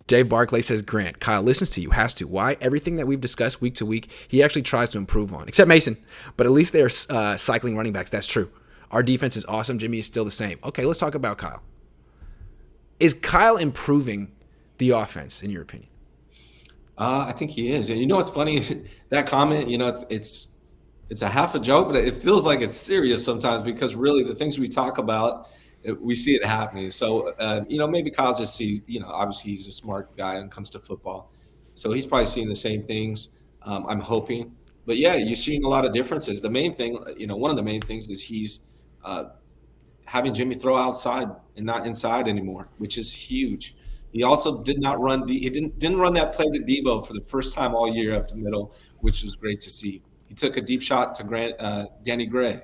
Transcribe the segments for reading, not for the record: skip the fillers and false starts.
Dave Barclay says, Grant, Kyle listens to you, has to. Why? Everything that we've discussed week to week, he actually tries to improve on. Except Mason. But at least they are cycling running backs. That's true. Our defense is awesome. Jimmy is still the same. Okay, let's talk about Kyle. Is Kyle improving the offense, in your opinion? I think he is. And you know what's funny? That comment, it's a half a joke, but it feels like it's serious sometimes because really the things we talk about, we see it happening. So, maybe Kyle just sees, obviously he's a smart guy when it comes to football. So he's probably seeing the same things, I'm hoping. But yeah, you're seeing a lot of differences. The main thing, one of the main things is he's having Jimmy throw outside and not inside anymore, which is huge. He also did not run. He didn't run that play to Debo for the first time all year up the middle, which was great to see. He took a deep shot to Danny Gray.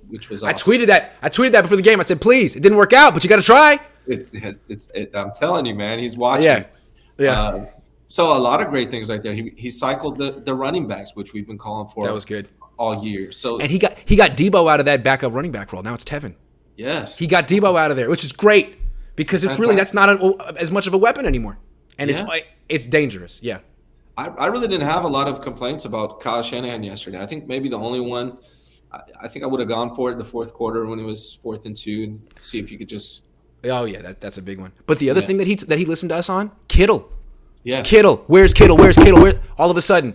Which was awesome. I tweeted that before the game. I said, please, it didn't work out, but you got to try. I'm telling you, man, he's watching. Yeah. So a lot of great things right there. He cycled the running backs, which we've been calling for. That was good all year. So and he got Debo out of that backup running back role. Now it's Tevin. Yes, he got Debo out of there, which is great because that's not as much of a weapon anymore, and it's dangerous. Yeah. I really didn't have a lot of complaints about Kyle Shanahan yesterday. I think maybe the only one. I think I would have gone for it in the fourth quarter when it was 4th and 2 and see if you could just. Oh yeah, that's a big one. But the other thing that he listened to us on, Kittle. Yeah. Kittle. Where's Kittle? Where's Kittle? All of a sudden,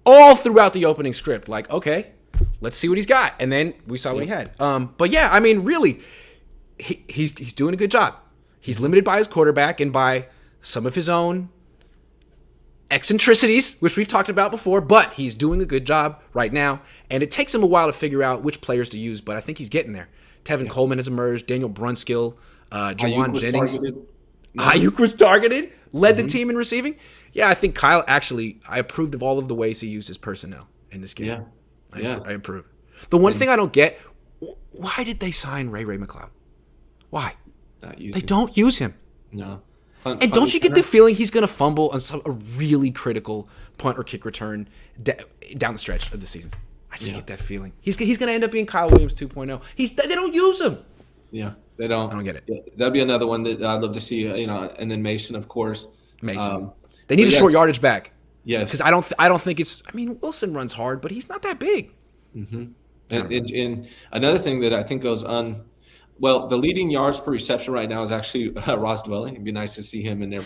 all throughout the opening script, like, okay, let's see what he's got, and then we saw what he had. But yeah, I mean, really, he's doing a good job. He's limited by his quarterback and by some of his own eccentricities, which we've talked about before, but he's doing a good job right now, and it takes him a while to figure out which players to use, but I think he's getting there. Tevin Coleman has emerged, Daniel Brunskill, Jawan Jennings. Ayuk was targeted, led the team in receiving. Yeah, I think Kyle actually, I approved of all of the ways he used his personnel in this game. I approve. The one thing I don't get, why did they sign Ray McCloud? Why? They don't use him. No. And don't you get the feeling he's going to fumble on a really critical punt or kick return down the stretch of the season? I just get that feeling. He's going to end up being Kyle Williams 2.0. They don't use him. Yeah, they don't. I don't get it. Yeah, that'd be another one that I'd love to see, and then Mason, of course. Mason. They need a short yardage back. Yeah. Because I don't think it's – I mean, Wilson runs hard, but he's not that big. Mm-hmm. And another thing that I think goes well, the leading yards per reception right now is actually Ross Dwelling. It'd be nice to see him in there.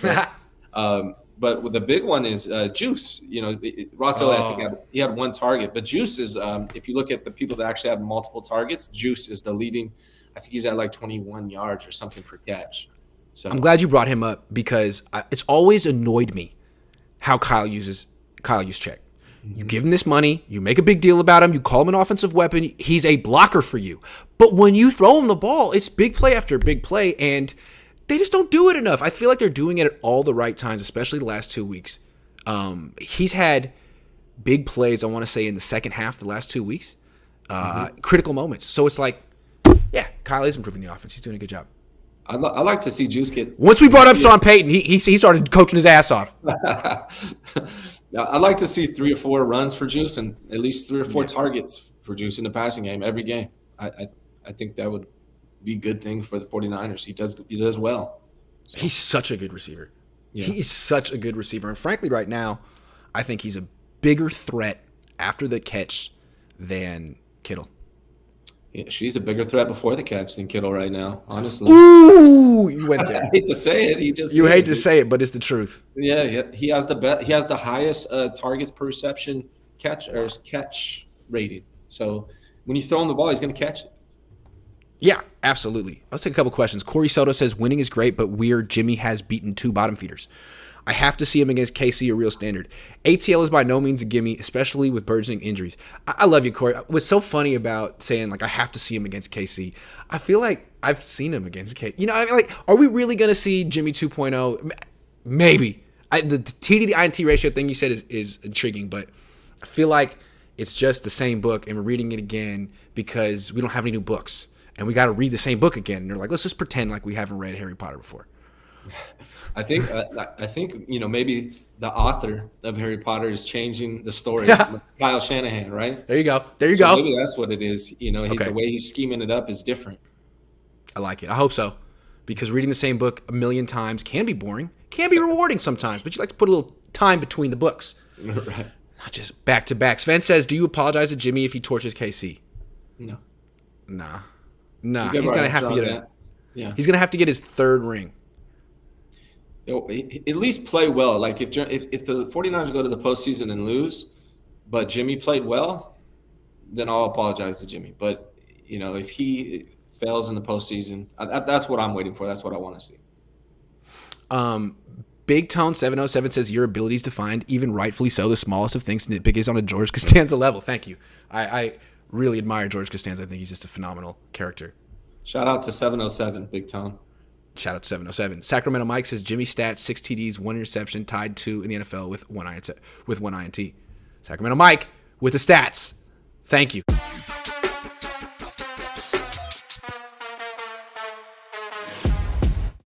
But the big one is Juice. Ross Dwelling, I think he had one target. But Juice is, if you look at the people that actually have multiple targets, Juice is the leading. I think he's at like 21 yards or something per catch. So I'm glad you brought him up because it's always annoyed me how Kyle uses check. You give him this money, you make a big deal about him, you call him an offensive weapon, he's a blocker for you. But when you throw him the ball, it's big play after big play, and they just don't do it enough. I feel like they're doing it at all the right times, especially the last 2 weeks. He's had big plays, I want to say, in the second half the last 2 weeks. Critical moments. So it's like, yeah, Kyle is improving the offense. He's doing a good job. I like to see Juice get. Once we brought up Sean Payton, he started coaching his ass off. I'd like to see 3 or 4 runs for Juice and at least 3 or 4 targets for Juice in the passing game every game. I think that would be a good thing for the 49ers. He does well. So. He's such a good receiver. Yeah. He is such a good receiver. And frankly, right now, I think he's a bigger threat after the catch than Kittle. Yeah, she's a bigger threat before the catch than Kittle right now, honestly. Ooh, you went there. I hate to say it. You hate to say it, but it's the truth. Yeah, he has the highest targets per reception catch rating. So when you throw him the ball, he's going to catch it. Yeah, absolutely. Let's take a couple questions. Corey Soto says, winning is great, but weird. Jimmy has beaten 2 bottom feeders. I have to see him against KC, a real standard. ATL is by no means a gimme, especially with burgeoning injuries. I love you, Corey. What's so funny about saying, like, I have to see him against KC, I feel like I've seen him against KC. You know, I mean, like, are we really going to see Jimmy 2.0? Maybe. The TD to INT ratio thing you said is intriguing, but I feel like it's just the same book, and we're reading it again because we don't have any new books. And we got to read the same book again. And they're like, let's just pretend like we haven't read Harry Potter before. I think maybe the author of Harry Potter is changing the story. Kyle Shanahan, right? There you go. So maybe that's what it is. The way he's scheming it up is different. I like it. I hope so. because reading the same book a million times can be boring, can be rewarding sometimes, but you like to put a little time between the books. Right. Not just back to back. Sven says, do you apologize to Jimmy if he torches KC? No. Nah. He's going to have to get He's going to have to get his third ring. At least play well. Like if the 49ers go to the postseason and lose, but Jimmy played well, then I'll apologize to Jimmy. But, if he fails in the postseason, that's what I'm waiting for. That's what I want to see. Big Tone 707 says your abilities to find, even rightfully so, the smallest of things nitpick is on a George Costanza level. Thank you. I really admire George Costanza. I think he's just a phenomenal character. Shout out to 707, Big Tone. Shout out to 707. Sacramento Mike says Jimmy stats 6 TDs, 1 interception, tied 2 in the NFL with one INT. Sacramento Mike with the stats. Thank you.